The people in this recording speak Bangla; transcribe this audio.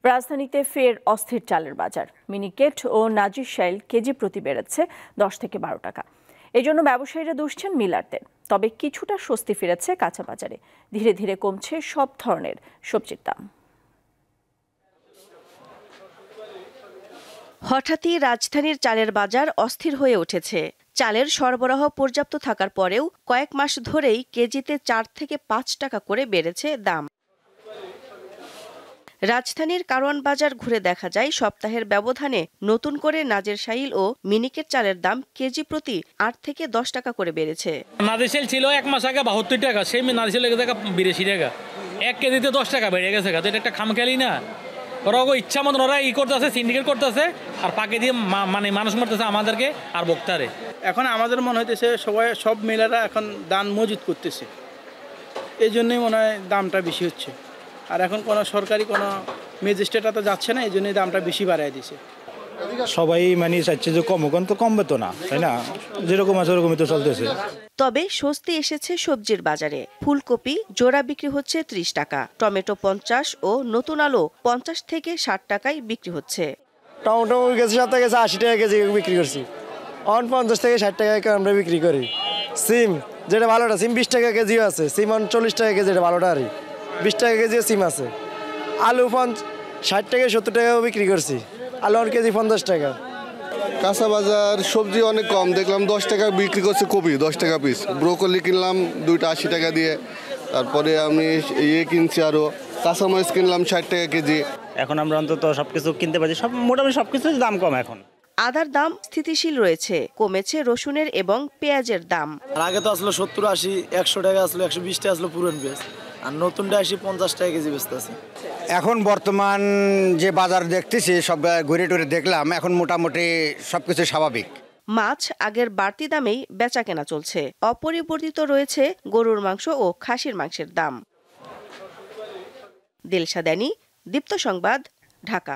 রাজধানীতে ফের অস্থির চালের বাজার। মিনিকেট ও নাজিরশাইল কেজি প্রতি বেড়েছে 10 থেকে 12 টাকা। এই জন্য ব্যবসায়ীরা দুষছেন মিলারদের। তবে কিছুটা স্বস্তি ফিরেছে কাঁচা বাজারে। ধীরে ধীরে কমছে সব ধরনের সবজির দাম। হঠাৎই রাজধানীর চালের বাজার অস্থির হয়ে উঠেছে। চালের সরবরাহ পর্যাপ্ত থাকার পরেও কয়েক মাস ধরেই কেজিতে 4 থেকে 5 টাকা করে বেড়েছে দাম। রাজধানীর কারওয়ান বাজার ঘুরে দেখা যায় সপ্তাহের ব্যবধানে নতুন করে নাজিরশাইল ও মিনিকেট চালের দাম কেজি প্রতি 8 থেকে 10 টাকা করে বেড়েছে। নাজিরশাইল ছিল এক মাস আগে 72 টাকা, সেই নাজিরশাইল 82 টাকা, 1 কেজিতে 10 টাকা বেড়ে গেছে। এটা একটা খামখেয়ালি না? ওরা ইচ্ছা মতন ওরা করতেছে, সিন্ডিকেট করতেছে, আর পাকে দিয়ে মানে মানুষ মারতেছে আমাদেরকে আর বক্তারে। এখন আমাদের মনে হইতেছে সব মিলাররা এখন দাম মজুত করতেছে, এই জন্যই মনে হয় দামটা বেশি হচ্ছে। আর এখন কোনো সরকারি কোনো ম্যাজিস্ট্রেটরা তো যাচ্ছে না, এই জন্যই দামটা বেশি বাড়ায় দিছে। সবাই মানে চাচ্ছে যে কমুক, তো কমবে তো না, তাই না? যেরকম আছে ওরকমই তো চলতেছে। তবে স্বস্তি এসেছে সবজির বাজারে। ফুলকপি জোড়া বিক্রি হচ্ছে 30 টাকা, টমেটো 50 ও নতুন আলু 50 থেকে 60 টাকায় বিক্রি হচ্ছে। টমেটো গেছে 80 টাকা কেজি বিক্রি করছি, 50 থেকে 60 টাকা আমরা বিক্রি করি। সিম যেটা ভালোটা, সিম 20 টাকা কেজিও আছে, সিম 40 টাকা কেজি, এটা ভালোটা, আর 20 টাকা কেজিও সিম আছে। আলু 60 থেকে 70 টাকাও বিক্রি করছি, আলু 1 কেজি 50 টাকা। কাঁচা বাজার সবজি অনেক কম দেখলাম, 10 টাকা বিক্রি করছে কপি, 10 টাকা পিস। ব্রোকলি কিনলাম 2টা 80 টাকা দিয়ে, তারপরে আমি কিনছি আরও কাঁচামরিচ কিনলাম 60 টাকা কেজি। এখন আমরা অন্তত সবকিছু কিনতে পারছি, সব মোটামুটি সবকিছুর দাম কম এখন। আদার দাম স্থিতিশীল রয়েছে, কমেছে রসুনের এবং পেঁয়াজের দাম। আগে তো আসলে 70, 80, 100 টাকা আসলো, 120 টাকা আসলো পুরন পেঁয়াজ, আর নতুনটা 50 টাকা কেজি বেচতে আছে। এখন বর্তমান যে বাজার দেখতেছি, সব ঘুরে টুরে দেখলাম, এখন মোটামুটি সবকিছু স্বাভাবিক। মাছ আগের বাড়তি দামেই বেচা কেনা চলছে। অপরিবর্তিত রয়েছে গরুর মাংস ও খাসির মাংসের দাম। দিলশা দানি, দীপ্ত সংবাদ, ঢাকা।